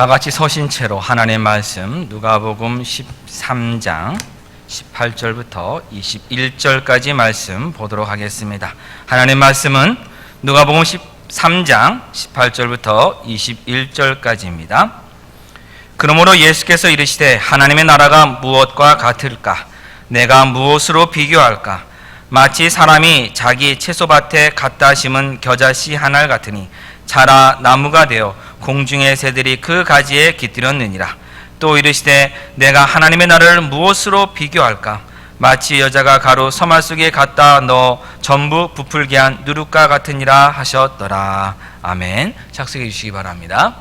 다 같이 서신 채로 하나님의 말씀 누가복음 13장 18절부터 21절까지 말씀 보도록 하겠습니다. 하나님의 말씀은 누가복음 13장 18절부터 21절까지입니다. 그러므로 예수께서 이르시되 하나님의 나라가 무엇과 같을까? 내가 무엇으로 비교할까? 마치 사람이 자기 채소밭에 갖다 심은 겨자씨 하나 같으니 자라 나무가 되어 공중의 새들이 그 가지에 깃들었느니라. 또 이르시되 내가 하나님의 나라를 무엇으로 비교할까? 마치 여자가 가루 서말 속에 갖다 넣어 전부 부풀게 한 누룩과 같으니라 하셨더라. 아멘. 착석해 주시기 바랍니다.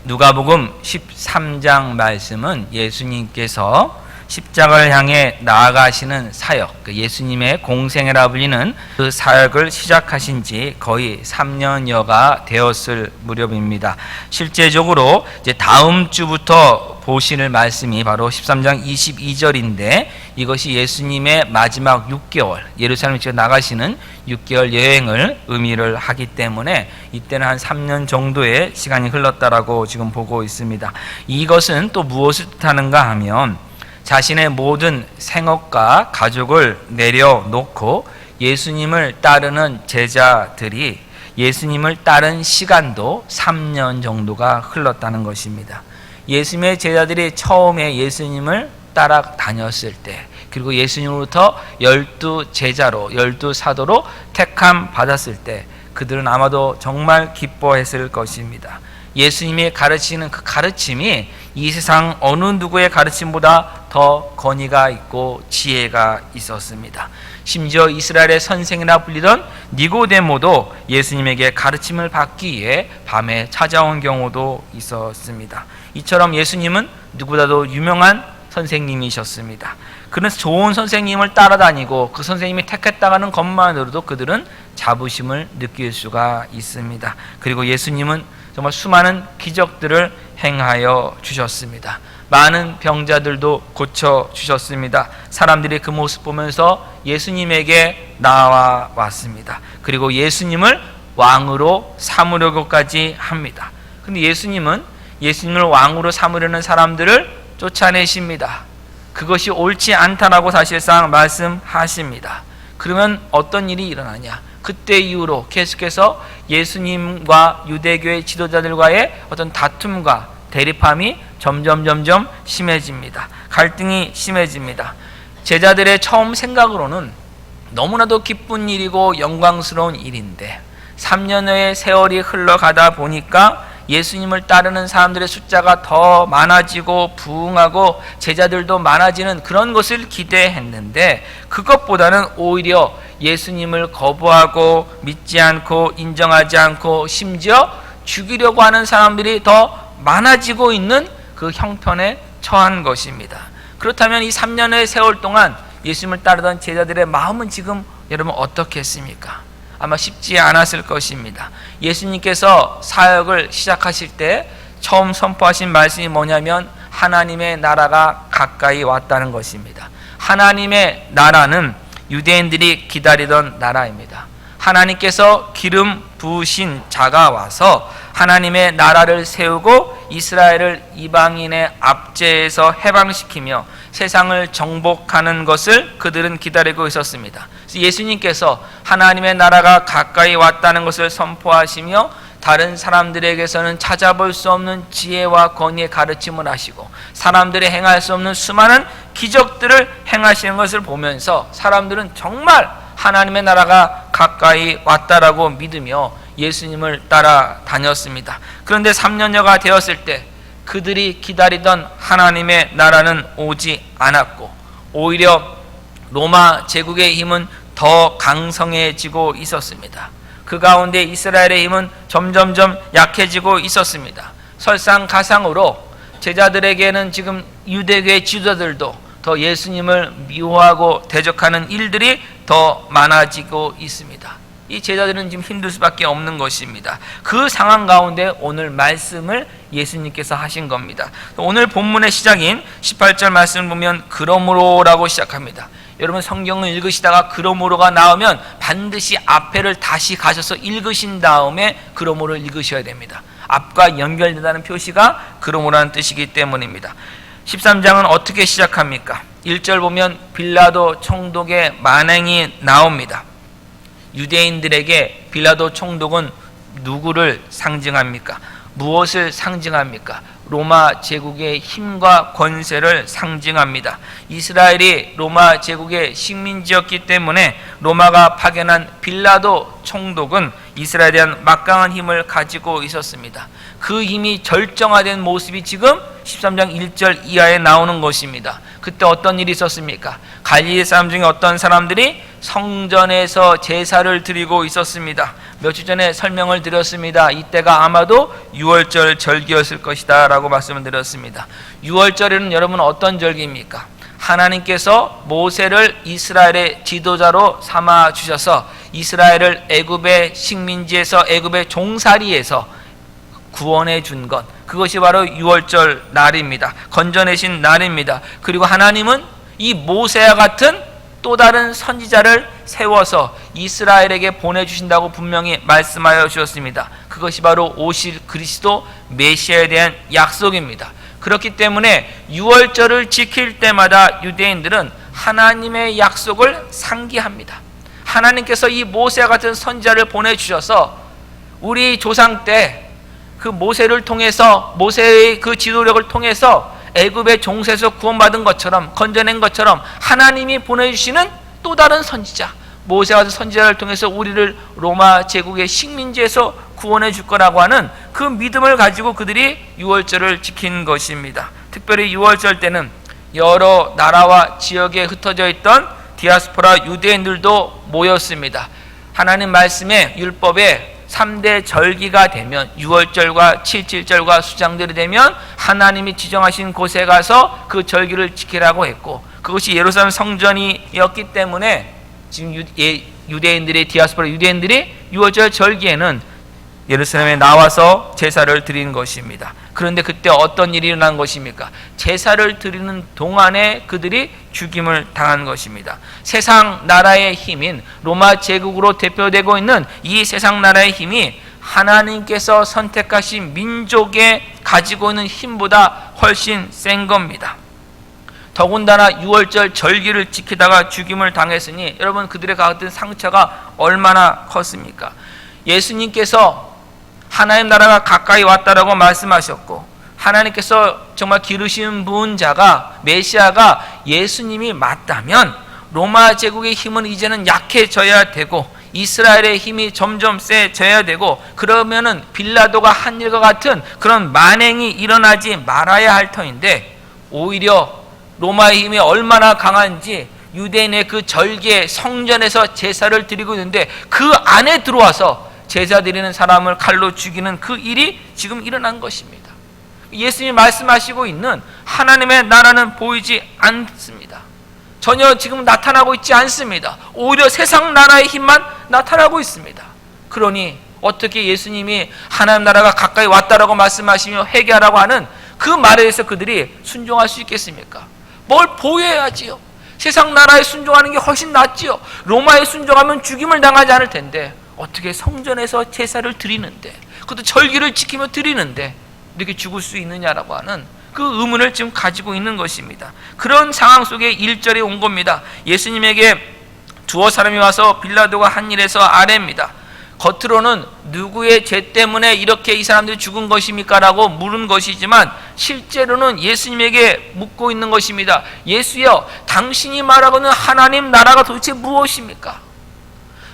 누가복음 13장 말씀은 예수님께서 십자가를 향해 나아가시는 사역, 예수님의 공생애라 불리는 그 사역을 시작하신 지 거의 3년여가 되었을 무렵입니다. 실제적으로 이제 다음 주부터 보실 말씀이 바로 13장 22절인데 이것이 예수님의 마지막 6개월, 예루살렘에 나가시는 6개월 여행을 의미를 하기 때문에 이때는 한 3년 정도의 시간이 흘렀다라고 지금 보고 있습니다. 이것은 또 무엇을 뜻하는가 하면 자신의 모든 생업과 가족을 내려놓고 예수님을 따르는 제자들이 예수님을 따른 시간도 3년 정도가 흘렀다는 것입니다. 예수님의 제자들이 처음에 예수님을 따라다녔을 때, 그리고 예수님으로부터 12제자로 12사도로 택함 받았을 때 그들은 아마도 정말 기뻐했을 것입니다. 예수님이 가르치는 그 가르침이 이 세상 어느 누구의 가르침보다 더 권위가 있고 지혜가 있었습니다. 심지어 이스라엘의 선생이라 불리던 니고데모도 예수님에게 가르침을 받기 위해 밤에 찾아온 경우도 있었습니다. 이처럼 예수님은 누구보다도 유명한 선생님이셨습니다. 그래서 좋은 선생님을 따라다니고 그 선생님이 택했다가는 것만으로도 그들은 자부심을 느낄 수가 있습니다. 그리고 예수님은 정말 수많은 기적들을 행하여 주셨습니다. 많은 병자들도 고쳐주셨습니다. 사람들이 그 모습 보면서 예수님에게 나와왔습니다. 그리고 예수님을 왕으로 삼으려고까지 합니다. 근데 예수님은 예수님을 왕으로 삼으려는 사람들을 쫓아내십니다. 그것이 옳지 않다라고 사실상 말씀하십니다. 그러면 어떤 일이 일어나냐? 그때 이후로 계속해서 예수님과 유대교의 지도자들과의 어떤 다툼과 대립함이 점점 심해집니다. 갈등이 심해집니다. 제자들의 처음 생각으로는 너무나도 기쁜 일이고 영광스러운 일인데 3년의 세월이 흘러가다 보니까 예수님을 따르는 사람들의 숫자가 더 많아지고 부흥하고 제자들도 많아지는 그런 것을 기대했는데 그것보다는 오히려 예수님을 거부하고 믿지 않고 인정하지 않고 심지어 죽이려고 하는 사람들이 더 많아지고 있는 그 형편에 처한 것입니다. 그렇다면 이 3년의 세월 동안 예수님을 따르던 제자들의 마음은 지금 여러분 어떻겠습니까? 아마 쉽지 않았을 것입니다. 예수님께서 사역을 시작하실 때 처음 선포하신 말씀이 뭐냐면 하나님의 나라가 가까이 왔다는 것입니다. 하나님의 나라는 유대인들이 기다리던 나라입니다. 하나님께서 기름 부으신 자가 와서 하나님의 나라를 세우고 이스라엘을 이방인의 압제에서 해방시키며 세상을 정복하는 것을 그들은 기다리고 있었습니다. 예수님께서 하나님의 나라가 가까이 왔다는 것을 선포하시며 다른 사람들에게서는 찾아볼 수 없는 지혜와 권위의 가르침을 하시고 사람들이 행할 수 없는 수많은 기적들을 행하시는 것을 보면서 사람들은 정말 하나님의 나라가 가까이 왔다라고 믿으며 예수님을 따라다녔습니다. 그런데 3년여가 되었을 때 그들이 기다리던 하나님의 나라는 오지 않았고 오히려 로마 제국의 힘은 더 강성해지고 있었습니다. 그 가운데 이스라엘의 힘은 점점점 약해지고 있었습니다. 설상가상으로 제자들에게는 지금 유대교의 지도자들도 더 예수님을 미워하고 대적하는 일들이 더 많아지고 있습니다. 이 제자들은 지금 힘들 수밖에 없는 것입니다. 그 상황 가운데 오늘 말씀을 예수님께서 하신 겁니다. 오늘 본문의 시작인 18절 말씀을 보면 그러므로라고 시작합니다. 여러분 성경을 읽으시다가 그러므로가 나오면 반드시 앞에를 다시 가셔서 읽으신 다음에 그러므로를 읽으셔야 됩니다. 앞과 연결된다는 표시가 그러므로라는 뜻이기 때문입니다. 13장은 어떻게 시작합니까? 1절 보면 빌라도 총독의 만행이 나옵니다. 유대인들에게 빌라도 총독은 누구를 상징합니까? 무엇을 상징합니까? 로마 제국의 힘과 권세를 상징합니다. 이스라엘이 로마 제국의 식민지였기 때문에 로마가 파견한 빌라도 총독은 이스라엘에 대한 막강한 힘을 가지고 있었습니다. 그 힘이 절정화된 모습이 지금 13장 1절 이하에 나오는 것입니다. 그때 어떤 일이 있었습니까? 갈릴리 사람 중에 어떤 사람들이 성전에서 제사를 드리고 있었습니다. 몇 주 전에 설명을 드렸습니다. 이때가 아마도 6월절 절기였을 것이다 라고 말씀을 드렸습니다. 6월절에는 여러분 어떤 절기입니까? 하나님께서 모세를 이스라엘의 지도자로 삼아 주셔서 이스라엘을 애굽의 식민지에서 애굽의 종살이에서 구원해 준 것, 그것이 바로 6월절 날입니다. 건져내신 날입니다. 그리고 하나님은 이 모세와 같은 또 다른 선지자를 세워서 이스라엘에게 보내주신다고 분명히 말씀하여 주셨습니다. 그것이 바로 오실 그리스도 메시아에 대한 약속입니다. 그렇기 때문에 6월절을 지킬 때마다 유대인들은 하나님의 약속을 상기합니다. 하나님께서 이 모세와 같은 선지자를 보내주셔서 우리 조상 때 그 모세를 통해서, 모세의 그 지도력을 통해서 애굽의 종세에서 구원받은 것처럼, 건져낸 것처럼 하나님이 보내주시는 또 다른 선지자, 모세와 같은 선지자를 통해서 우리를 로마 제국의 식민지에서 구원해 줄 거라고 하는 그 믿음을 가지고 그들이 6월절을 지킨 것입니다. 특별히 6월절 때는 여러 나라와 지역에 흩어져 있던 디아스포라 유대인들도 모였습니다. 하나님 말씀에, 율법에 3대 절기가 되면, 6월절과 7.7절과 수장들이 되면 하나님이 지정하신 곳에 가서 그 절기를 지키라고 했고, 그것이 예루살렘 성전이었기 때문에 지금 유대인들이, 디아스포라 유대인들이 6월절 절기에는 예루살렘에 나와서 제사를 드리는 것입니다. 그런데 그때 어떤 일이 일어난 것입니까? 제사를 드리는 동안에 그들이 죽임을 당한 것입니다. 세상 나라의 힘인 로마 제국으로 대표되고 있는 이 세상 나라의 힘이 하나님께서 선택하신 민족에 가지고 있는 힘보다 훨씬 센 겁니다. 더군다나 6월절 절기를 지키다가 죽임을 당했으니 여러분, 그들의 가진 상처가 얼마나 컸습니까? 예수님께서 하나님 나라가 가까이 왔다라고 말씀하셨고, 하나님께서 정말 기르신 분자가, 메시아가 예수님이 맞다면 로마 제국의 힘은 이제는 약해져야 되고 이스라엘의 힘이 점점 세져야 되고, 그러면은 빌라도가 한 일과 같은 그런 만행이 일어나지 말아야 할 터인데, 오히려 로마의 힘이 얼마나 강한지 유대인의 그 절기에 성전에서 제사를 드리고 있는데 그 안에 들어와서 제사 드리는 사람을 칼로 죽이는 그 일이 지금 일어난 것입니다. 예수님이 말씀하시고 있는 하나님의 나라는 보이지 않습니다. 전혀 지금 나타나고 있지 않습니다. 오히려 세상 나라의 힘만 나타나고 있습니다. 그러니 어떻게 예수님이 하나님 나라가 가까이 왔다라고 말씀하시며 회개하라고 하는 그 말에 대해서 그들이 순종할 수 있겠습니까? 뭘 보여야지요. 세상 나라에 순종하는 게 훨씬 낫지요. 로마에 순종하면 죽임을 당하지 않을 텐데 어떻게 성전에서 제사를 드리는데, 그것도 절기를 지키며 드리는데 이렇게 죽을 수 있느냐라고 하는 그 의문을 지금 가지고 있는 것입니다. 그런 상황 속에 1절에 온 겁니다. 예수님에게 두어 사람이 와서 빌라도가 한 일에서 아뢰입니다. 겉으로는 누구의 죄 때문에 이렇게 이 사람들이 죽은 것입니까? 라고 물은 것이지만 실제로는 예수님에게 묻고 있는 것입니다. 예수여, 당신이 말하고는 하나님 나라가 도대체 무엇입니까?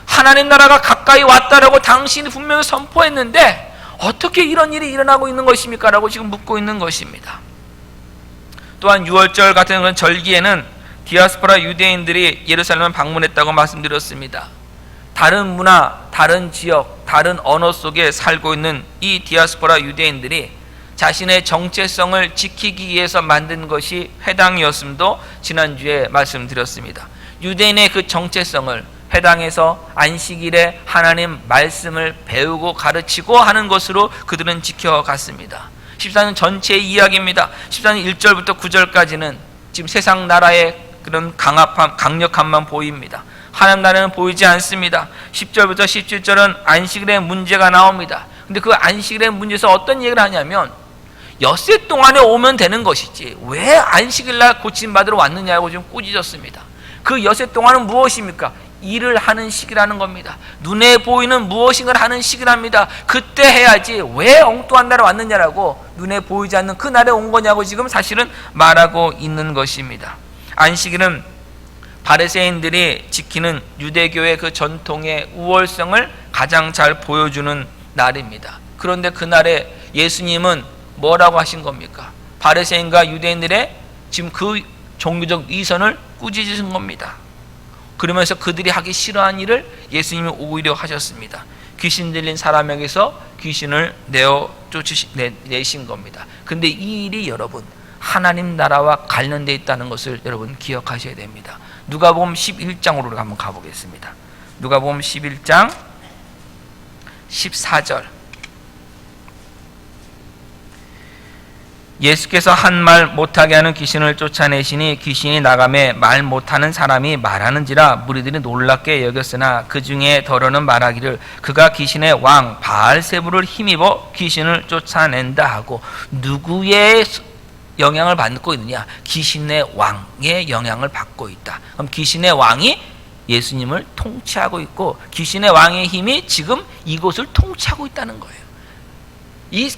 하나님 나라가 가까이 왔다라고 당신이 분명히 선포했는데 어떻게 이런 일이 일어나고 있는 것입니까? 라고 지금 묻고 있는 것입니다. 또한 6월절 같은 그런 절기에는 디아스포라 유대인들이 예루살렘을 방문했다고 말씀드렸습니다. 다른 문화, 다른 지역, 다른 언어 속에 살고 있는 이 디아스포라 유대인들이 자신의 정체성을 지키기 위해서 만든 것이 회당이었음도 지난주에 말씀드렸습니다. 유대인의 그 정체성을 회당에서 안식일에 하나님 말씀을 배우고 가르치고 하는 것으로 그들은 지켜갔습니다. 14년 전체의 이야기입니다. 14년 1절부터 9절까지는 지금 세상 나라의 그런 강력함만 보입니다. 하나님 나라는 보이지 않습니다. 10절부터 17절은 안식일의 문제가 나옵니다. 근데 그 안식일의 문제에서 어떤 얘기를 하냐면 엿새 동안에 오면 되는 것이지 왜 안식일날 고침받으러 왔느냐고 좀 꾸짖었습니다. 그 엿새 동안은 무엇입니까? 일을 하는 시기라는 겁니다. 눈에 보이는 무엇인가를 하는 시기랍니다. 그때 해야지 왜 엉뚱한 날에 왔느냐라고 눈에 보이지 않는 그 날에 온 거냐고 지금 사실은 말하고 있는 것입니다. 안식일은 바리새인들이 지키는 유대교의 그 전통의 우월성을 가장 잘 보여주는 날입니다. 그런데 그날에 예수님은 뭐라고 하신 겁니까? 바리새인과 유대인들의 지금 그 종교적 위선을 꾸짖으신 겁니다. 그러면서 그들이 하기 싫어한 일을 예수님이 오히려 하셨습니다. 귀신 들린 사람에게서 귀신을 내신 겁니다. 근데 이 일이 여러분 하나님 나라와 관련되어 있다는 것을 여러분 기억하셔야 됩니다. 누가복음 11장으로 한번 가보겠습니다. 누가복음 11장 14절. 예수께서 한 말 못하게 하는 귀신을 쫓아내시니 귀신이 나가매 말 못하는 사람이 말하는지라 무리들이 놀랍게 여겼으나 그 중에 더러는 말하기를 그가 귀신의 왕 바알세부를 힘입어 귀신을 쫓아낸다 하고 누구의 영향을 받고 있느냐? 귀신의 왕의 영향을 받고 있다. 그럼 귀신의 왕이 예수님을 통치하고 있고 귀신의 왕의 힘이 지금 이곳을 통치하고 있다는 거예요.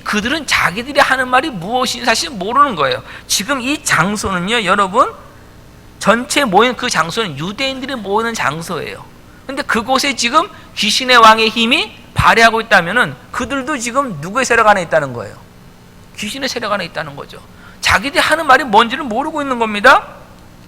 그들은 자기들이 하는 말이 무엇인지 사실 모르는 거예요. 지금 이 장소는요, 여러분, 전체 모인 그 장소는 유대인들이 모이는 장소예요. 근데 그곳에 지금 귀신의 왕의 힘이 발휘하고 있다면은 그들도 지금 누구의 세력 안에 있다는 거예요? 귀신의 세력 안에 있다는 거죠. 자기들이 하는 말이 뭔지를 모르고 있는 겁니다.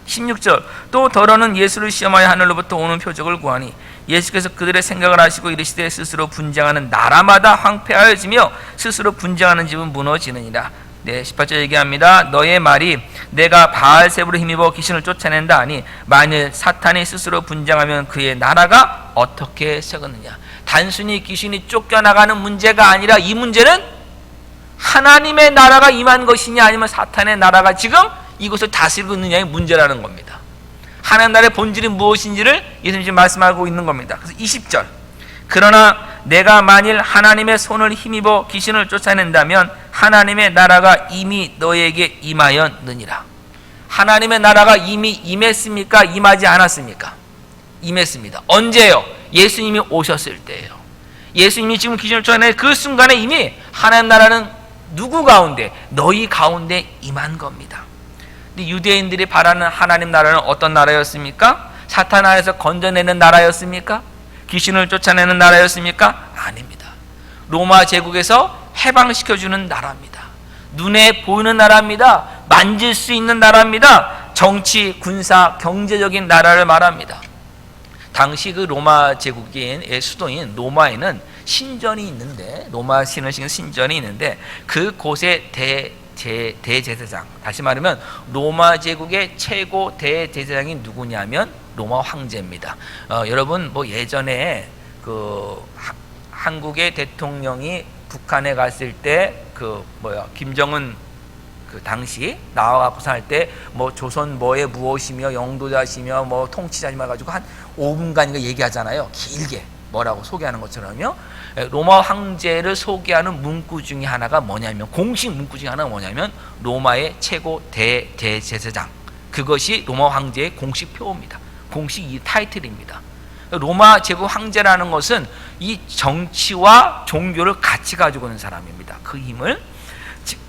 16절. 또 더러는 예수를 시험하여 하늘로부터 오는 표적을 구하니 예수께서 그들의 생각을 아시고 이르시되 스스로 분쟁하는 나라마다 황폐하여지며 스스로 분쟁하는 집은 무너지느니라. 네, 18절 얘기합니다. 너의 말이 내가 바알세부로 힘입어 귀신을 쫓아낸다 하니 만일 사탄이 스스로 분쟁하면 그의 나라가 어떻게 서겠느냐. 단순히 귀신이 쫓겨나가는 문제가 아니라 이 문제는 하나님의 나라가 임한 것이냐 아니면 사탄의 나라가 지금 이것을 다스리고 있느냐의 문제라는 겁니다. 하나님 나라의 본질이 무엇인지를 예수님이 지금 말씀하고 있는 겁니다. 그래서 20절. 그러나 내가 만일 하나님의 손을 힘입어 귀신을 쫓아낸다면 하나님의 나라가 이미 너에게 임하였느니라. 하나님의 나라가 이미 임했습니까? 임하지 않았습니까? 임했습니다. 언제요? 예수님이 오셨을 때예요. 예수님이 지금 귀신을 쫓아낸 그 순간에 이미 하나님 나라는 누구 가운데? 너희 가운데 임한 겁니다. 근데 유대인들이 바라는 하나님 나라는 어떤 나라였습니까? 사탄 안에서 건져내는 나라였습니까? 귀신을 쫓아내는 나라였습니까? 아닙니다. 로마 제국에서 해방시켜주는 나라입니다. 눈에 보이는 나라입니다. 만질 수 있는 나라입니다. 정치, 군사, 경제적인 나라를 말합니다. 당시 그 로마 제국의 수도인 로마에는 신전이 있는데, 로마 신을 지킨 신전이 있는데 그곳의 대제사장, 다시 말하면 로마 제국의 최고 대제사장이 누구냐면 로마 황제입니다. 여러분 뭐 예전에 그 한국의 대통령이 북한에 갔을 때 김정은 그 당시 나와갖고 할 때 뭐 조선 뭐에 무엇이며 영도자시며 뭐 통치자시며 가지고 한 5분간인가 얘기하잖아요. 길게 뭐라고 소개하는 것처럼요. 로마 황제를 소개하는 문구 중에 하나가 뭐냐면, 공식 문구 중에 하나가 뭐냐면 로마의 최고 대제사장, 그것이 로마 황제의 공식 표어입니다. 공식 이 타이틀입니다. 로마 제국 황제라는 것은 이 정치와 종교를 같이 가지고 있는 사람입니다. 그 힘을.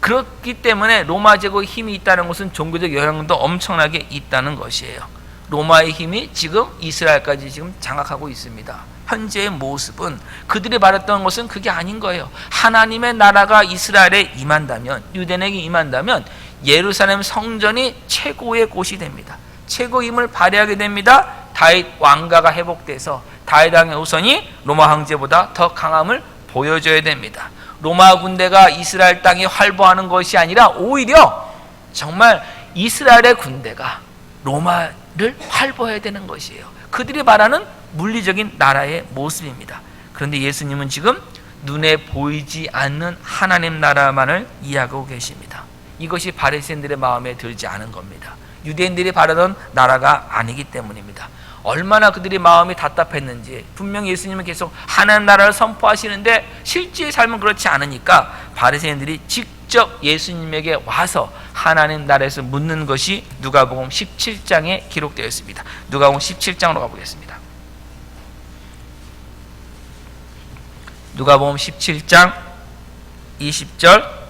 그렇기 때문에 로마 제국의 힘이 있다는 것은 종교적 영향도 엄청나게 있다는 것이에요. 로마의 힘이 지금 이스라엘까지 지금 장악하고 있습니다. 현재의 모습은 그들이 말했던 것은 그게 아닌 거예요. 하나님의 나라가 이스라엘에 임한다면, 유대인에게 임한다면 예루살렘 성전이 최고의 곳이 됩니다. 최고의 힘을 발휘하게 됩니다. 다윗 왕가가 회복돼서 다윗 왕의 후손이 로마 황제보다 더 강함을 보여줘야 됩니다. 로마 군대가 이스라엘 땅에 활보하는 것이 아니라 오히려 정말 이스라엘의 군대가 로마를 활보해야 되는 것이에요. 그들이 말하는 물리적인 나라의 모습입니다. 그런데 예수님은 지금 눈에 보이지 않는 하나님 나라만을 이해하고 계십니다. 이것이 바리새인들의 마음에 들지 않은 겁니다. 유대인들이 바라던 나라가 아니기 때문입니다. 얼마나 그들의 마음이 답답했는지. 분명히 예수님은 계속 하나님 나라를 선포하시는데 실제의 삶은 그렇지 않으니까 바리새인들이 직접 예수님에게 와서 하나님 나라에서 묻는 것이 누가복음 17장에 기록되어 있습니다. 누가복음 17장으로 가보겠습니다. 누가복음 17장 20절,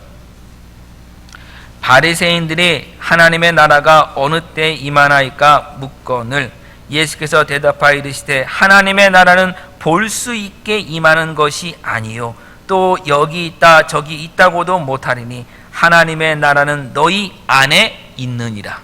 바리새인들이 하나님의 나라가 어느 때에 임하나이까 묻거늘 예수께서 대답하여 이르시되 하나님의 나라는 볼 수 있게 임하는 것이 아니요 또 여기 있다 저기 있다고도 못하리니 하나님의 나라는 너희 안에 있느니라.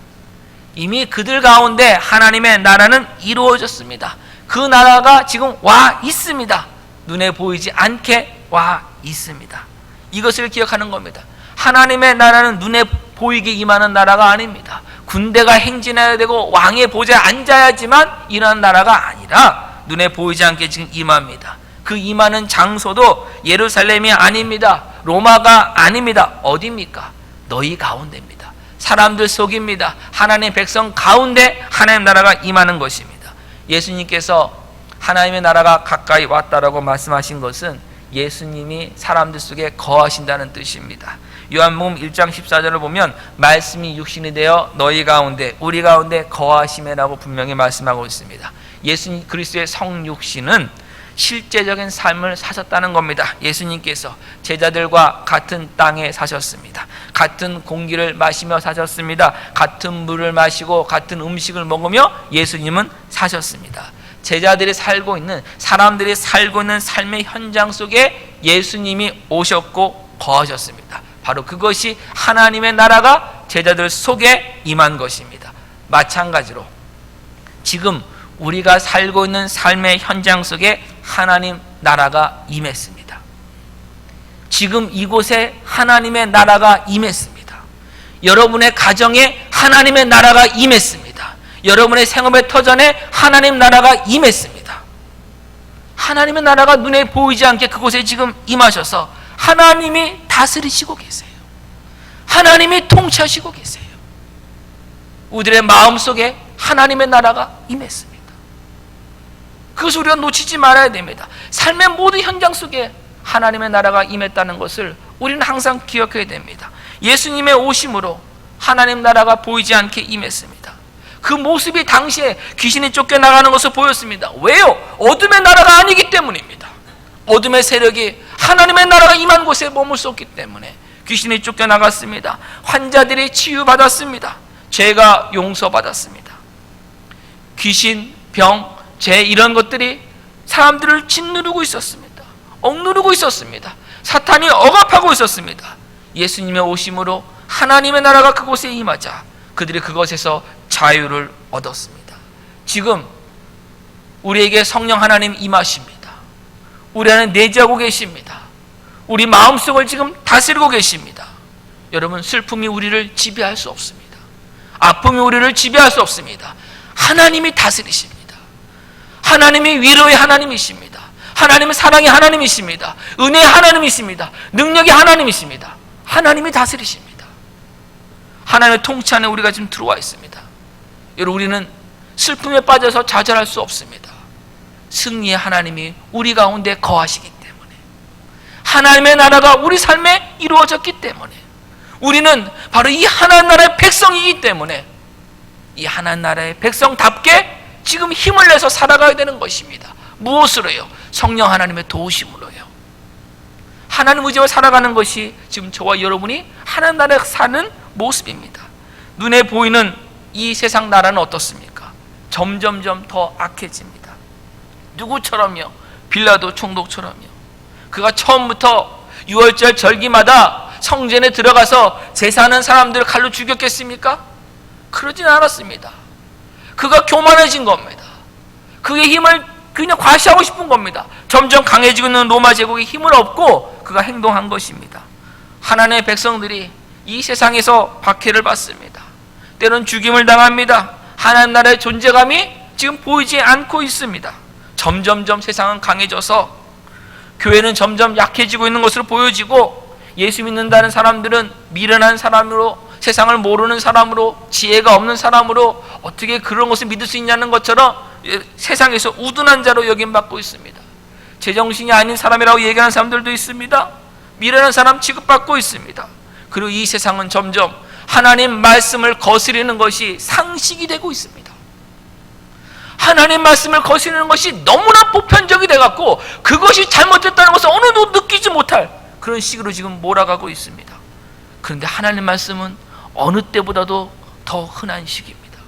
이미 그들 가운데 하나님의 나라는 이루어졌습니다. 그 나라가 지금 와 있습니다. 눈에 보이지 않게 와 있습니다. 이것을 기억하는 겁니다. 하나님의 나라는 눈에 보이게 임하는 나라가 아닙니다. 군대가 행진해야 되고 왕의 보좌에 앉아야지만 이런 나라가 아니라 눈에 보이지 않게 지금 임합니다. 그 임하는 장소도 예루살렘이 아닙니다. 로마가 아닙니다. 어디입니까? 너희 가운데입니다. 사람들 속입니다. 하나님의 백성 가운데 하나님 나라가 임하는 것입니다. 예수님께서 하나님의 나라가 가까이 왔다라고 말씀하신 것은 예수님이 사람들 속에 거하신다는 뜻입니다. 요한복음 1장 14절을 보면 말씀이 육신이 되어 너희 가운데 우리 가운데 거하시매라고 분명히 말씀하고 있습니다. 예수님 그리스도의 성육신은 실제적인 삶을 사셨다는 겁니다. 예수님께서 제자들과 같은 땅에 사셨습니다. 같은 공기를 마시며 사셨습니다. 같은 물을 마시고 같은 음식을 먹으며 예수님은 사셨습니다. 제자들이 살고 있는, 사람들이 살고 있는 삶의 현장 속에 예수님이 오셨고 거하셨습니다. 바로 그것이 하나님의 나라가 제자들 속에 임한 것입니다. 마찬가지로 지금 우리가 살고 있는 삶의 현장 속에 하나님 나라가 임했습니다. 지금 이곳에 하나님의 나라가 임했습니다. 여러분의 가정에 하나님의 나라가 임했습니다. 여러분의 생업의 터전에 하나님 나라가 임했습니다. 하나님의 나라가 눈에 보이지 않게 그곳에 지금 임하셔서 하나님이 다스리시고 계세요. 하나님이 통치하시고 계세요. 우리들의 마음속에 하나님의 나라가 임했습니다. 그것을 우리가 놓치지 말아야 됩니다. 삶의 모든 현장 속에 하나님의 나라가 임했다는 것을 우리는 항상 기억해야 됩니다. 예수님의 오심으로 하나님 나라가 보이지 않게 임했습니다. 그 모습이 당시에 귀신이 쫓겨나가는 것을 보였습니다. 왜요? 어둠의 나라가 아니기 때문입니다. 어둠의 세력이 하나님의 나라가 임한 곳에 머물렀기 때문에 귀신이 쫓겨나갔습니다. 환자들이 치유받았습니다. 죄가 용서받았습니다. 귀신, 병, 죄 이런 것들이 사람들을 짓누르고 있었습니다. 억누르고 있었습니다. 사탄이 억압하고 있었습니다. 예수님의 오심으로 하나님의 나라가 그곳에 임하자 그들이 그것에서 자유를 얻었습니다. 지금 우리에게 성령 하나님 임하십니다. 우리 안에 내재하고 계십니다. 우리 마음속을 지금 다스리고 계십니다. 여러분, 슬픔이 우리를 지배할 수 없습니다. 아픔이 우리를 지배할 수 없습니다. 하나님이 다스리십니다. 하나님이 위로의 하나님이십니다. 하나님은 사랑의 하나님이십니다. 은혜의 하나님이십니다. 능력의 하나님이십니다. 하나님이 다스리십니다. 하나님의 통치 안에 우리가 지금 들어와 있습니다. 여러분, 우리는 슬픔에 빠져서 좌절할 수 없습니다. 승리의 하나님이 우리 가운데 거하시기 때문에, 하나님의 나라가 우리 삶에 이루어졌기 때문에, 우리는 바로 이 하나님 나라의 백성이기 때문에 이 하나님 나라의 백성답게 지금 힘을 내서 살아가야 되는 것입니다. 무엇으로요? 성령 하나님의 도우심으로요. 하나님 의지와 살아가는 것이 지금 저와 여러분이 하나님 나라에 사는 모습입니다. 눈에 보이는 이 세상 나라는 어떻습니까? 점점점 더 악해집니다. 누구처럼요? 빌라도 총독처럼요. 그가 처음부터 6월절 절기마다 성전에 들어가서 제사하는 사람들을 칼로 죽였겠습니까? 그러진 않았습니다. 그가 교만해진 겁니다. 그의 힘을 그냥 과시하고 싶은 겁니다. 점점 강해지고 있는 로마 제국의 힘을 얻고 그가 행동한 것입니다. 하나님의 백성들이 이 세상에서 박해를 받습니다. 때론 죽임을 당합니다. 하나님 나라의 존재감이 지금 보이지 않고 있습니다. 점점점 세상은 강해져서 교회는 점점 약해지고 있는 것으로 보여지고, 예수 믿는다는 사람들은 미련한 사람으로, 세상을 모르는 사람으로, 지혜가 없는 사람으로 어떻게 그런 것을 믿을 수 있냐는 것처럼 세상에서 우둔한 자로 여김받고 있습니다. 제정신이 아닌 사람이라고 얘기하는 사람들도 있습니다. 미련한 사람 취급받고 있습니다. 그리고 이 세상은 점점 하나님 말씀을 거스르는 것이 상식이 되고 있습니다. 하나님 말씀을 거스르는 것이 너무나 보편적이 돼갖고 그것이 잘못됐다는 것을 어느 누구도 느끼지 못할 그런 식으로 지금 몰아가고 있습니다. 그런데 하나님 말씀은 어느 때보다도 더 흔한 식입니다.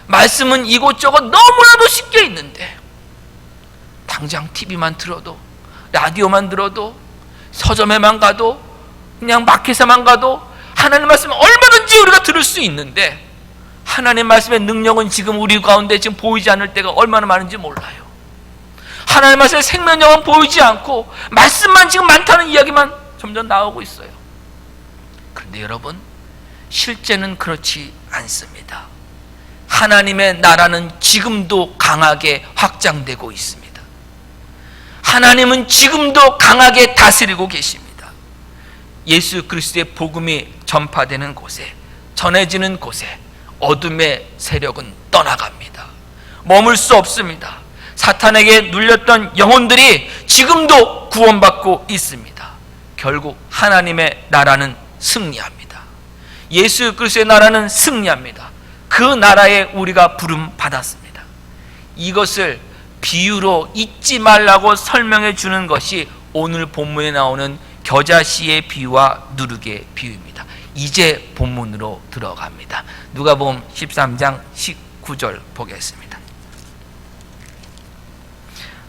말씀은 이곳저곳 너무나도 쉽게 있는데 당장 TV만 틀어도, 라디오만 들어도, 서점에만 가도, 그냥 마켓에만 가도 하나님 말씀은 얼마든지 우리가 들을 수 있는데 하나님 말씀의 능력은 지금 우리 가운데 지금 보이지 않을 때가 얼마나 많은지 몰라요. 하나님 말씀의 생명력은 보이지 않고 말씀만 지금 많다는 이야기만 점점 나오고 있어요. 그런데 여러분, 실제는 그렇지 않습니다. 하나님의 나라는 지금도 강하게 확장되고 있습니다. 하나님은 지금도 강하게 다스리고 계십니다. 예수 그리스도의 복음이 전파되는 곳에, 전해지는 곳에 어둠의 세력은 떠나갑니다. 머물 수 없습니다. 사탄에게 눌렸던 영혼들이 지금도 구원받고 있습니다. 결국 하나님의 나라는 승리합니다. 예수 그리스도의 나라는 승리합니다. 그 나라에 우리가 부름 받았습니다. 이것을 비유로 잊지 말라고 설명해 주는 것이 오늘 본문에 나오는 겨자씨의 비유와 누룩의 비유입니다. 이제 본문으로 들어갑니다. 누가복음 13장 19절 보겠습니다.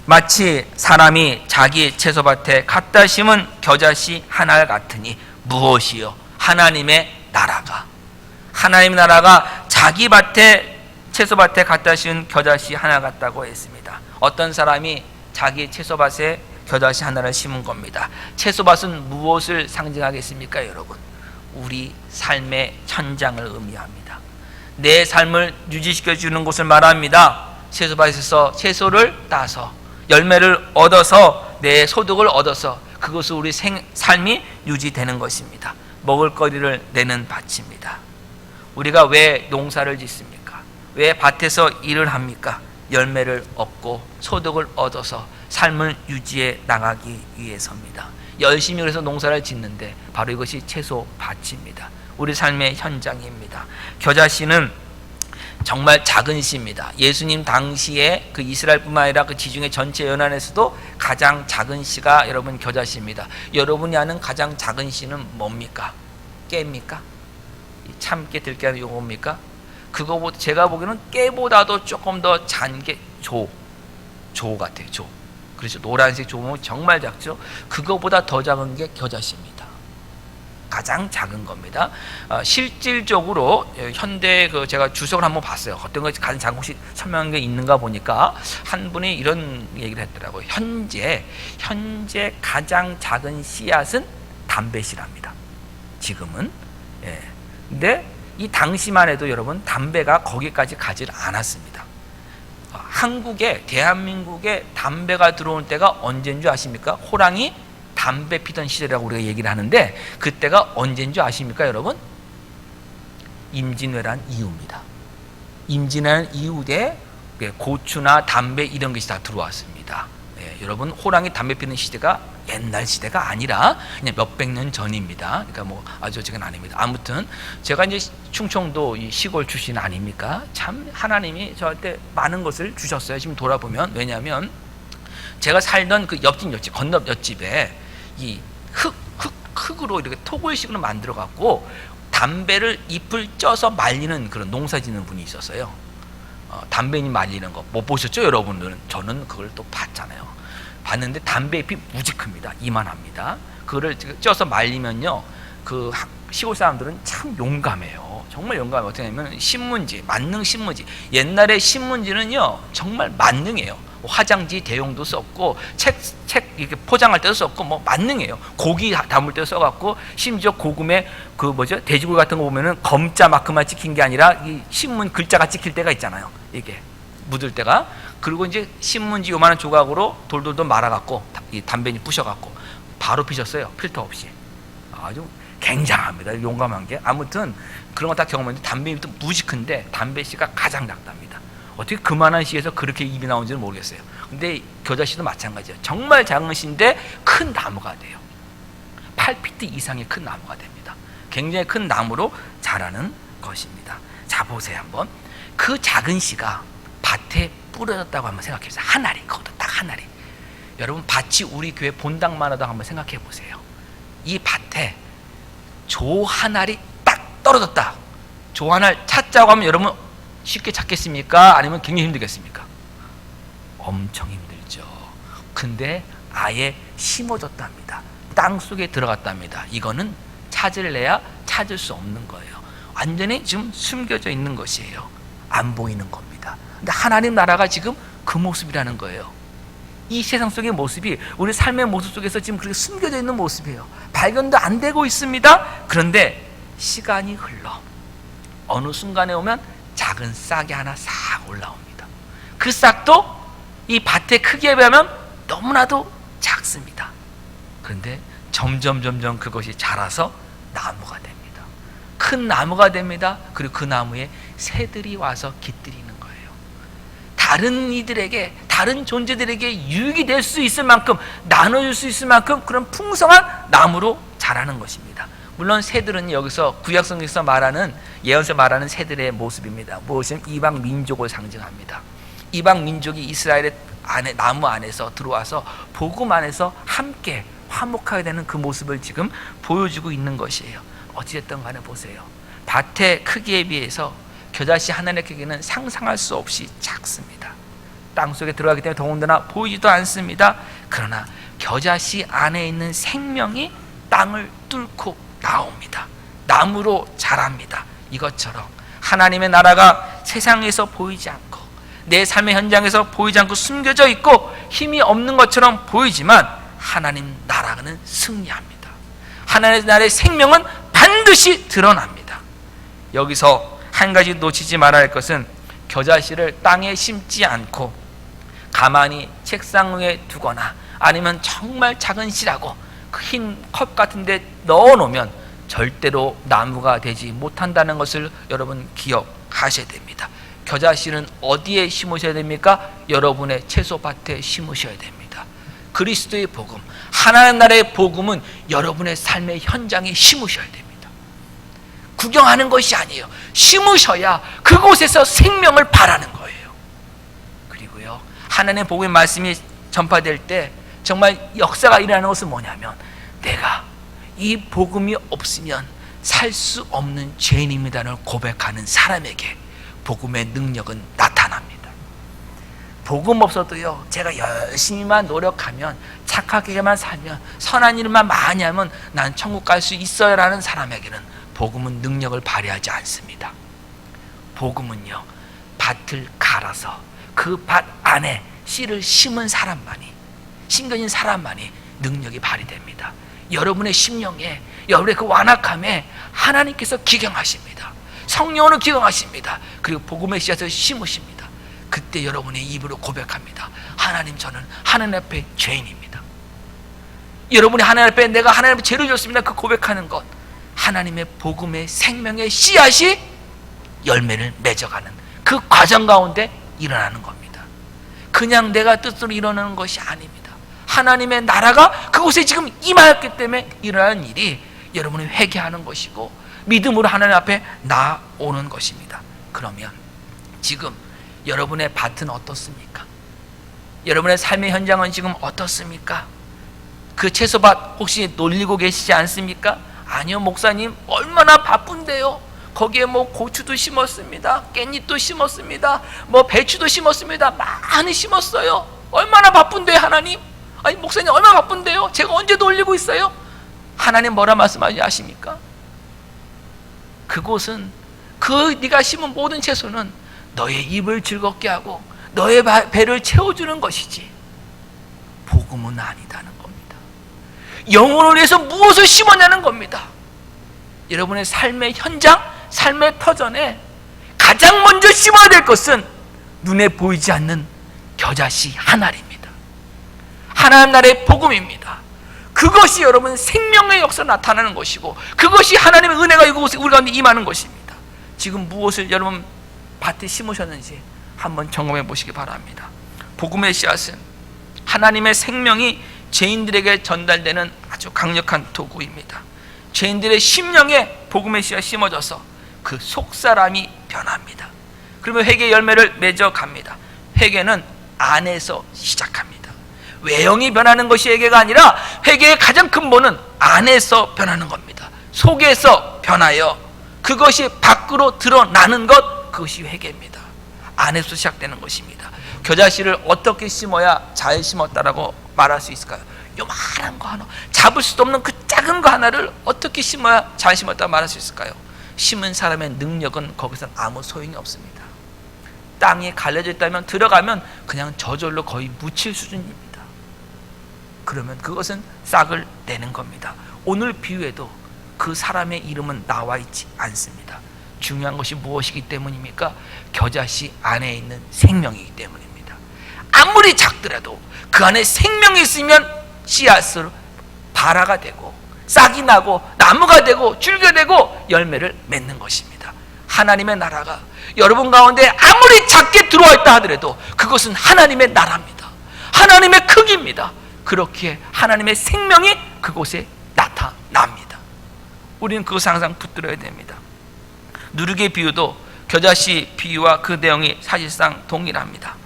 마치 사람이 자기 채소밭에 갖다 심은 겨자씨 하나 같으니 무엇이요? 하나님의 나라가. 하나님의 나라가 자기 밭에, 채소밭에 갖다 심은 겨자씨 하나 같다고 했습니다. 어떤 사람이 자기 채소밭에 겨자씨 하나를 심은 겁니다. 채소밭은 무엇을 상징하겠습니까, 여러분? 우리 삶의 현장을 의미합니다. 내 삶을 유지시켜 주는 것을 말합니다. 채소밭에서 채소를 따서 열매를 얻어서 내 소득을 얻어서 그것을 우리 삶이 유지되는 것입니다. 먹을거리를 내는 밭입니다. 우리가 왜 농사를 짓습니까? 왜 밭에서 일을 합니까? 열매를 얻고 소득을 얻어서 삶을 유지해 나가기 위해서입니다. 열심히 그래서 농사를 짓는데 바로 이것이 채소 밭입니다. 우리 삶의 현장입니다. 겨자씨는 정말 작은 씨입니다. 예수님 당시에 그 이스라엘뿐만 아니라 그 지중해 전체 연안에서도 가장 작은 씨가 여러분 겨자씨입니다. 여러분이 아는 가장 작은 씨는 뭡니까? 깨입니까? 참깨 들깨 요겁니까? 그거보다 제가 보기에는 깨보다도 조금 더 잔 게 조 같아요. 조. 그렇죠. 노란색 조는 정말 작죠. 그거보다 더 작은 게 겨자씨입니다. 가장 작은 겁니다. 실질적으로 현대 제가 주석을 한번 봤어요. 어떤 것이 가장 작은 곳이 설명한 게 있는가 보니까 한 분이 이런 얘기를 했더라고요. 현재 가장 작은 씨앗은 담배씨랍니다. 지금은. 예. 근데 이 당시만 해도 여러분 담배가 거기까지 가지 않았습니다. 한국에, 대한민국에 담배가 들어온 때가 언제인 줄 아십니까? 호랑이 담배 피던 시절이라고 우리가 얘기를 하는데 그때가 언제인 줄 아십니까, 여러분? 임진왜란 이후입니다. 임진왜란 이후에 고추나 담배 이런 것이 다 들어왔습니다. 네, 여러분, 호랑이 담배 피는 시대가 옛날 시대가 아니라 그냥 몇백 년 전입니다. 그러니까 뭐 아주 지금 아닙니다. 아무튼 제가 이제 충청도 이 시골 출신 아닙니까? 참 하나님이 저한테 많은 것을 주셨어요. 지금 돌아보면. 왜냐하면 제가 살던 그 옆집 건너 옆집에 이 흙으로 이렇게 토굴식으로 만들어 갖고 담배를 잎을 쪄서 말리는 그런 농사 짓는 분이 있었어요. 담배잎 말리는 거 못 보셨죠, 여러분들은? 저는 그걸 또 봤잖아요. 봤는데 담배잎이 무지 큽니다. 이만합니다. 그거를 쪄서 말리면요, 그 시골 사람들은 참 용감해요. 정말 용감해요. 어떻게 하냐면 신문지, 만능 신문지. 옛날에 신문지는요 정말 만능해요. 화장지 대용도 썼고 책 이렇게 포장할 때도 썼고 뭐 만능해요. 고기 담을 때도 써갖고 심지어 고금에 그 뭐죠, 돼지고기 같은 거 보면은 검자 마크만 찍힌 게 아니라 이 신문 글자가 찍힐 때가 있잖아요. 이게 묻을 때가. 그리고 이제 신문지 요만한 조각으로 돌돌돌 말아갖고 이 담배니 부셔갖고 바로 피셨어요. 필터 없이. 아주 굉장합니다. 용감한 게. 아무튼 그런 거 다 경험했는데 담배잎도 무지 큰데 담배씨가 가장 작답니다. 어떻게 그만한 시에서 그렇게 입이 나온지는 모르겠어요. 근데 겨자씨도 마찬가지예요. 정말 작은 씨인데 큰 나무가 돼요. 8피트 이상의 큰 나무가 됩니다. 굉장히 큰 나무로 자라는 것입니다. 자, 보세요 한번. 그 작은 씨가 밭에 뿌려졌다고 한번 생각해 보세요. 한 알이, 그것도 딱 한 알이. 여러분, 밭이 우리 교회 본당만 하다 한번 생각해 보세요. 이 밭에 조 한 알이 딱 떨어졌다. 조 한 알 찾자고 하면 여러분 쉽게 찾겠습니까? 아니면 굉장히 힘들겠습니까? 엄청 힘들죠. 근데 아예 심어졌답니다. 땅 속에 들어갔답니다. 이거는 찾을래야 찾을 수 없는 거예요. 완전히 지금 숨겨져 있는 것이에요. 안 보이는 겁니다. 근데 하나님 나라가 지금 그 모습이라는 거예요. 이 세상 속의 모습이 우리 삶의 모습 속에서 지금 그렇게 숨겨져 있는 모습이에요. 발견도 안 되고 있습니다. 그런데 시간이 흘러 어느 순간에 오면 작은 싹이 하나 싹 올라옵니다. 그 싹도 이 밭의 크기에 비하면 너무나도 작습니다. 그런데 점점 그것이 자라서 나무가 됩니다. 큰 나무가 됩니다. 그리고 그 나무에 새들이 와서 깃들이는 거예요. 다른 이들에게, 다른 존재들에게 유익이 될 수 있을 만큼, 나눠줄 수 있을 만큼 그런 풍성한 나무로 자라는 것입니다. 물론 새들은 여기서 구약성경에서 말하는, 예언서 말하는 새들의 모습입니다. 무엇이면 이방 민족을 상징합니다. 이방 민족이 이스라엘의 안에, 나무 안에서 들어와서 복음 안에서 함께 화목하게 되는 그 모습을 지금 보여주고 있는 것이에요. 어찌됐든 간에 보세요. 밭의 크기에 비해서 겨자씨 하나의 크기는 상상할 수 없이 작습니다. 땅속에 들어가기 때문에 더군다나 보이지도 않습니다. 그러나 겨자씨 안에 있는 생명이 땅을 뚫고 나옵니다. 나무로 자랍니다. 이것처럼 하나님의 나라가 세상에서 보이지 않고 내 삶의 현장에서 보이지 않고 숨겨져 있고 힘이 없는 것처럼 보이지만 하나님 나라는 승리합니다. 하나님의 나라의 생명은 반드시 드러납니다. 여기서 한 가지 놓치지 말아야 할 것은 겨자씨를 땅에 심지 않고 가만히 책상 위에 두거나 아니면 정말 작은 씨라고 그 흰 컵 같은 데 넣어 놓으면 절대로 나무가 되지 못한다는 것을 여러분 기억하셔야 됩니다. 겨자씨는 어디에 심으셔야 됩니까? 여러분의 채소밭에 심으셔야 됩니다. 그리스도의 복음, 하나님 나라의 복음은 여러분의 삶의 현장에 심으셔야 됩니다. 구경하는 것이 아니에요. 심으셔야 그곳에서 생명을 발하는 거예요. 그리고요, 하나님의 복음의 말씀이 전파될 때 정말 역사가 일어나는 것은 뭐냐면, 내가 이 복음이 없으면 살 수 없는 죄인입니다를 고백하는 사람에게 복음의 능력은 나타납니다. 복음 없어도요, 제가 열심히만 노력하면, 착하게만 살면, 선한 일만 많이 하면 난 천국 갈 수 있어요 라는 사람에게는 복음은 능력을 발휘하지 않습니다. 복음은요, 밭을 갈아서 그 밭 안에 씨를 심은 사람만이, 심겨진 사람만이 능력이 발휘됩니다. 여러분의 심령에, 여러분의 그 완악함에 하나님께서 기경하십니다. 성령으로 기경하십니다. 그리고 복음의 씨앗을 심으십니다. 그때 여러분의 입으로 고백합니다. 하나님, 저는 하나님 앞에 죄인입니다. 여러분이 하나님 앞에 내가 하나님 앞에 죄를 졌습니다. 그 고백하는 것, 하나님의 복음의 생명의 씨앗이 열매를 맺어가는 그 과정 가운데 일어나는 겁니다. 그냥 내가 뜻으로 일어나는 것이 아닙니다. 하나님의 나라가 그곳에 지금 임하였기 때문에 일어나는 일이 여러분이 회개하는 것이고 믿음으로 하나님 앞에 나오는 것입니다. 그러면 지금 여러분의 밭은 어떻습니까? 여러분의 삶의 현장은 지금 어떻습니까? 그 채소밭 혹시 놀리고 계시지 않습니까? 아니요, 목사님 얼마나 바쁜데요. 거기에 뭐 고추도 심었습니다. 깻잎도 심었습니다. 뭐 배추도 심었습니다. 많이 심었어요. 얼마나 바쁜데요, 하나님? 아니, 목사님 얼마나 바쁜데요? 제가 언제 놀리고 있어요? 하나님 뭐라 말씀하지 아십니까? 그곳은 네가 심은 모든 채소는 너의 입을 즐겁게 하고 너의 배를 채워주는 것이지 복음은 아니다는 겁니다. 영혼을 위해서 무엇을 심었냐는 겁니다. 여러분의 삶의 현장, 삶의 터전에 가장 먼저 심어야 될 것은 눈에 보이지 않는 겨자씨 한 알입니다. 하나님 나라의 복음입니다. 그것이 여러분 생명의 역사로 나타나는 것이고 그것이 하나님의 은혜가 이곳에 우리 가운데 임하는 것입니다. 지금 무엇을 여러분 밭에 심으셨는지 한번 점검해 보시기 바랍니다. 복음의 씨앗은 하나님의 생명이 죄인들에게 전달되는 아주 강력한 도구입니다. 죄인들의 심령에 복음의 씨앗이 심어져서 그 속사람이 변합니다. 그러면 회개 열매를 맺어갑니다. 회개는 안에서 시작합니다. 외형이 변하는 것이 회개가 아니라 회개의 가장 근본은 안에서 변하는 겁니다. 속에서 변하여 그것이 밖으로 드러나는 것, 그것이 회개입니다. 안에서 시작되는 것입니다. 겨자씨를 어떻게 심어야 잘 심었다라고 말할 수 있을까요? 요만한 거 하나, 잡을 수도 없는 그 작은 거 하나를 어떻게 심어야 잘 심었다고 말할 수 있을까요? 심은 사람의 능력은 거기서 아무 소용이 없습니다. 땅이 갈려져 있다면 들어가면 그냥 저절로 거의 묻힐 수준입니다. 그러면 그것은 싹을 내는 겁니다. 오늘 비유에도 그 사람의 이름은 나와 있지 않습니다. 중요한 것이 무엇이기 때문입니까? 겨자씨 안에 있는 생명이기 때문입니다. 아무리 작더라도 그 안에 생명이 있으면 씨앗으로 발화가 되고 싹이 나고 나무가 되고 줄기가 되고 열매를 맺는 것입니다. 하나님의 나라가 여러분 가운데 아무리 작게 들어와 있다 하더라도 그것은 하나님의 나라입니다. 하나님의 크기입니다. 그렇게 하나님의 생명이 그곳에 나타납니다. 우리는 그것을 항상 붙들어야 됩니다. 누룩의 비유도 겨자씨 비유와 그 내용이 사실상 동일합니다.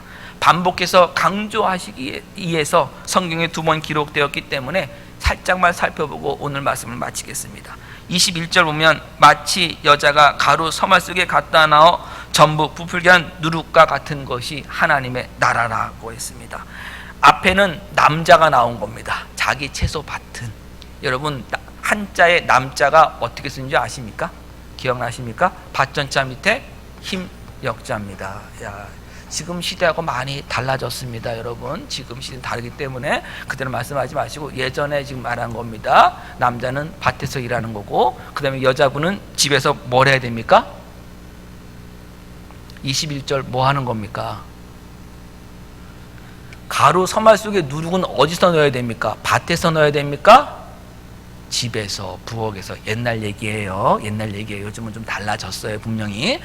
반복해서 강조하시기 위해서 성경에 2번 기록되었기 때문에 살짝만 살펴보고 오늘 말씀을 마치겠습니다. 21절 보면 마치 여자가 가루 서말 속에 갖다 넣어 전부 부풀게 한 누룩과 같은 것이 하나님의 나라라고 했습니다. 앞에는 남자가 나온 겁니다. 자기 채소 밭은. 여러분 한자의 남자가 어떻게 쓰는지 아십니까? 기억나십니까? 밭전자 밑에 힘 역자입니다. 지금 시대하고 많이 달라졌습니다. 여러분 지금 시대 다르기 때문에 그대로 말씀하지 마시고 예전에 지금 말한 겁니다. 남자는 밭에서 일하는 거고 그 다음에 여자분은 집에서 뭘 해야 됩니까? 21절 뭐 하는 겁니까? 가루 서말 속에 누룩은 어디서 넣어야 됩니까? 밭에서 넣어야 됩니까? 집에서, 부엌에서. 옛날 얘기예요. 옛날 얘기예요. 요즘은 좀 달라졌어요. 분명히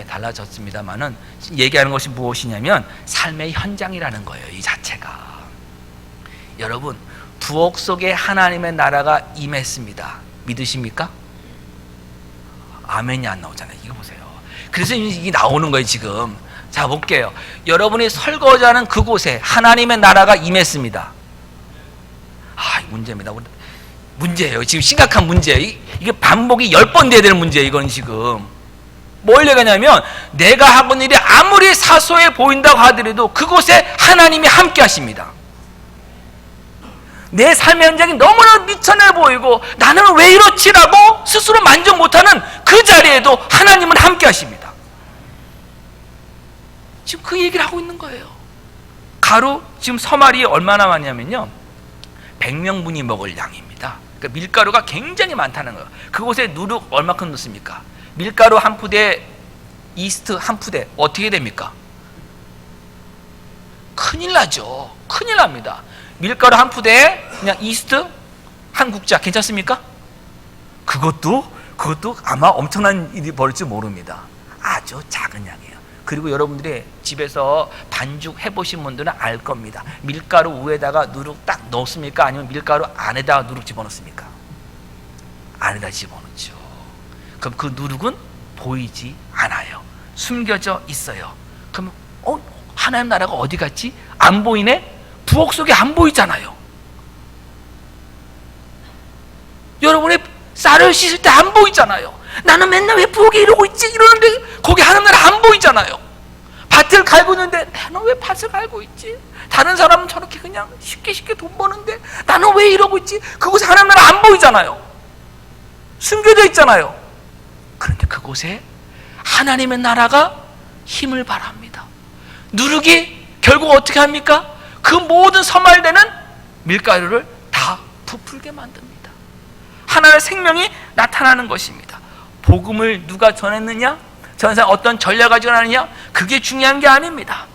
달라졌습니다만은 얘기하는 것이 무엇이냐면 삶의 현장이라는 거예요. 이 자체가. 여러분 부엌 속에 하나님의 나라가 임했습니다. 믿으십니까? 아멘이 안 나오잖아요. 이거 보세요. 그래서 이게 나오는 거예요 지금. 자 볼게요. 여러분이 설거지하는 그곳에 하나님의 나라가 임했습니다. 문제입니다. 문제예요. 지금 심각한 문제예요. 이게 반복이 10번 돼야 되는 문제예요. 이건 지금 뭘 얘기하냐면 내가 하고 있는 일이 아무리 사소해 보인다고 하더라도 그곳에 하나님이 함께 하십니다. 내 삶의 현장이 너무나 미천해 보이고 나는 왜 이렇지라고 스스로 만족 못하는 그 자리에도 하나님은 함께 하십니다. 지금 그 얘기를 하고 있는 거예요. 가루 지금 서말이 얼마나 많냐면요 100명분이 먹을 양입니다. 그러니까 밀가루가 굉장히 많다는 거예요. 그곳에 누룩 얼마큼 넣습니까? 밀가루 한 푸대, 이스트 한 푸대 어떻게 됩니까? 큰일 나죠. 큰일 납니다. 밀가루 한 푸대에 그냥 이스트 한 국자 괜찮습니까? 그것도 아마 엄청난 일이 벌일지 모릅니다. 아주 작은 양이에요. 그리고 여러분들이 집에서 반죽 해보신 분들은 알 겁니다. 밀가루 위에다가 누룩 딱 넣습니까? 아니면 밀가루 안에다가 누룩 집어넣습니까? 안에다 집어넣죠. 그럼 그 누룩은 보이지 않아요. 숨겨져 있어요. 그럼 하나님 나라가 어디 갔지? 안 보이네? 부엌 속에 안 보이잖아요. 여러분의 쌀을 씻을 때 안 보이잖아요. 나는 맨날 왜 부엌에 이러고 있지? 이러는데 거기 하나님 나라 안 보이잖아요. 밭을 갈고 있는데 나는 왜 밭을 갈고 있지? 다른 사람은 저렇게 그냥 쉽게 돈 버는데 나는 왜 이러고 있지? 그곳에 하나님 나라 안 보이잖아요. 숨겨져 있잖아요. 그런데 그곳에 하나님의 나라가 힘을 발합니다. 누룩이 결국 어떻게 합니까? 그 모든 서말되는 밀가루를 다 부풀게 만듭니다. 하나님의 생명이 나타나는 것입니다. 복음을 누가 전했느냐? 전사 어떤 전략 가지고 나느냐? 그게 중요한 게 아닙니다.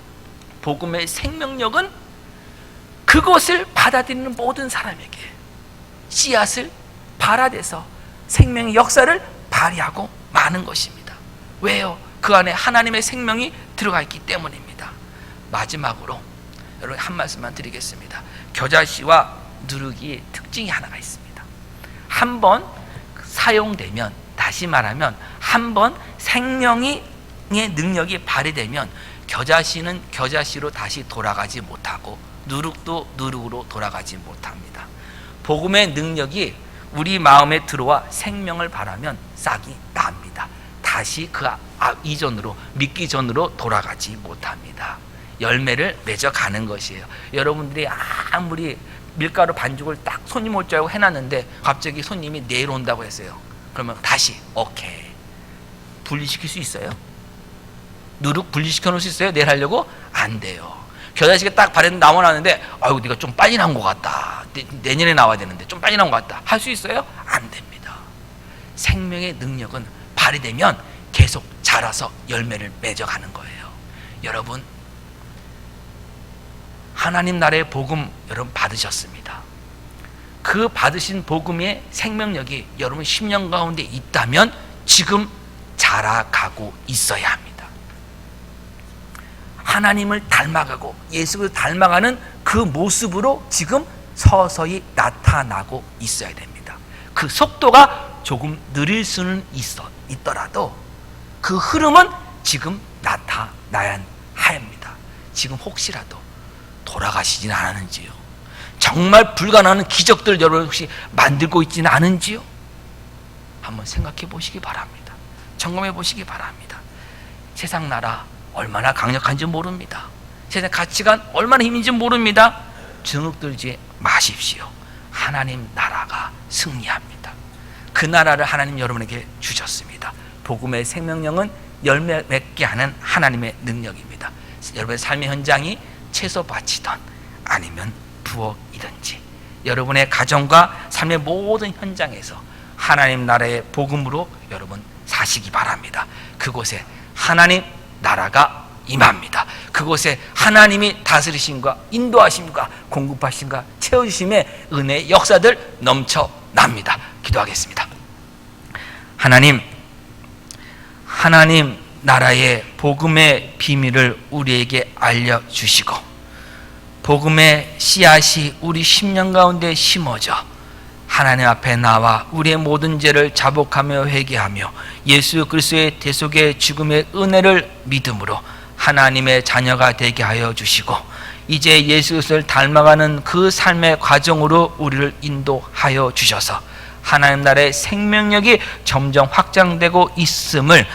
복음의 생명력은 그것을 받아들이는 모든 사람에게 씨앗을 발아대서 생명의 역사를 발휘하고 마는 것입니다. 왜요? 그 안에 하나님의 생명이 들어가 있기 때문입니다. 마지막으로 여러분 한 말씀만 드리겠습니다. 겨자씨와 누룩이 특징이 하나가 있습니다. 한번 사용되면, 다시 말하면 한번 생명의 능력이 발휘되면 겨자씨는 겨자씨로 다시 돌아가지 못하고 누룩도 누룩으로 돌아가지 못합니다. 복음의 능력이 우리 마음에 들어와 생명을 발하면 싹이 납니다. 다시 그 이전으로, 믿기 전으로 돌아가지 못합니다. 열매를 맺어가는 것이에요. 여러분들이 아무리 밀가루 반죽을 딱 손님 올 줄 알고 해놨는데 갑자기 손님이 내일 온다고 했어요. 그러면 다시 오케이, 분리시킬 수 있어요? 누룩 분리시켜 놓을 수 있어요? 내일 하려고? 안 돼요. 겨자씨가 딱 발에는 나와놨는데 아이고 네가 좀 빨리 나온 것 같다, 내년에 나와야 되는데 좀 빨리 나온 것 같다, 할 수 있어요? 안 됩니다. 생명의 능력은 발휘되면 계속 자라서 열매를 맺어가는 거예요. 여러분, 하나님 나라의 복음 여러분 받으셨습니다. 그 받으신 복음의 생명력이 여러분 10년 가운데 있다면 지금 자라가고 있어야 합니다. 하나님을 닮아가고 예수를 닮아가는 그 모습으로 지금 서서히 나타나고 있어야 됩니다. 그 속도가 조금 느릴 수는 있더라도 그 흐름은 지금 나타나야 합니다. 지금 혹시라도 돌아가시지는 않았는지요? 정말 불가능한 기적들 여러분 혹시 만들고 있지는 않은지요? 한번 생각해 보시기 바랍니다. 점검해 보시기 바랍니다. 세상 나라 얼마나 강력한지 모릅니다. 세상 가치관 얼마나 힘인지 모릅니다. 주눅 들지 마십시오. 하나님 나라가 승리합니다. 그 나라를 하나님 여러분에게 주셨습니다. 복음의 생명력은 열매 맺게 하는 하나님의 능력입니다. 여러분의 삶의 현장이 채소밭이든 아니면 부엌이든지 여러분의 가정과 삶의 모든 현장에서 하나님 나라의 복음으로 여러분 사시기 바랍니다. 그곳에 하나님 나라가 임합니다. 그곳에 하나님이 다스리심과 인도하심과 공급하심과 채워주심의 은혜의 역사들 넘쳐납니다. 기도하겠습니다. 하나님 나라의 복음의 비밀을 우리에게 알려주시고 복음의 씨앗이 우리 10년 가운데 심어져 하나님 앞에 나와 우리의 모든 죄를 자복하며 회개하며 예수 그리스도의 대속의 죽음의 은혜를 믿음으로 하나님의 자녀가 되게 하여 주시고 이제 예수 그리스도를 닮아가는 그 삶의 과정으로 우리를 인도하여 주셔서 하나님 나라의 생명력이 점점 확장되고 있음을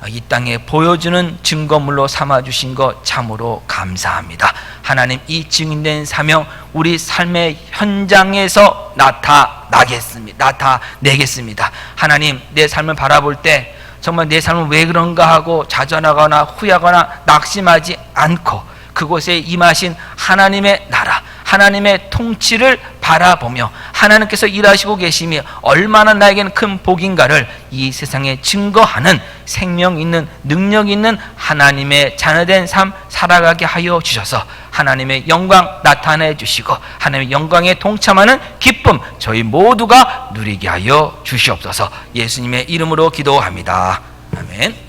이 땅에 보여주는 증거물로 삼아주신 것 참으로 감사합니다. 하나님, 이 증인된 사명 우리 삶의 현장에서 나타내겠습니다. 하나님, 내 삶을 바라볼 때 정말 내 삶은 왜 그런가 하고 좌절하거나 후회하거나 낙심하지 않고 그곳에 임하신 하나님의 나라, 하나님의 통치를 바라보며 하나님께서 일하시고 계심이 얼마나 나에게는 큰 복인가를 이 세상에 증거하는 생명 있는 능력 있는 하나님의 자녀된 삶 살아가게 하여 주셔서 하나님의 영광 나타내 주시고 하나님의 영광에 동참하는 기쁨 저희 모두가 누리게 하여 주시옵소서. 예수님의 이름으로 기도합니다. 아멘.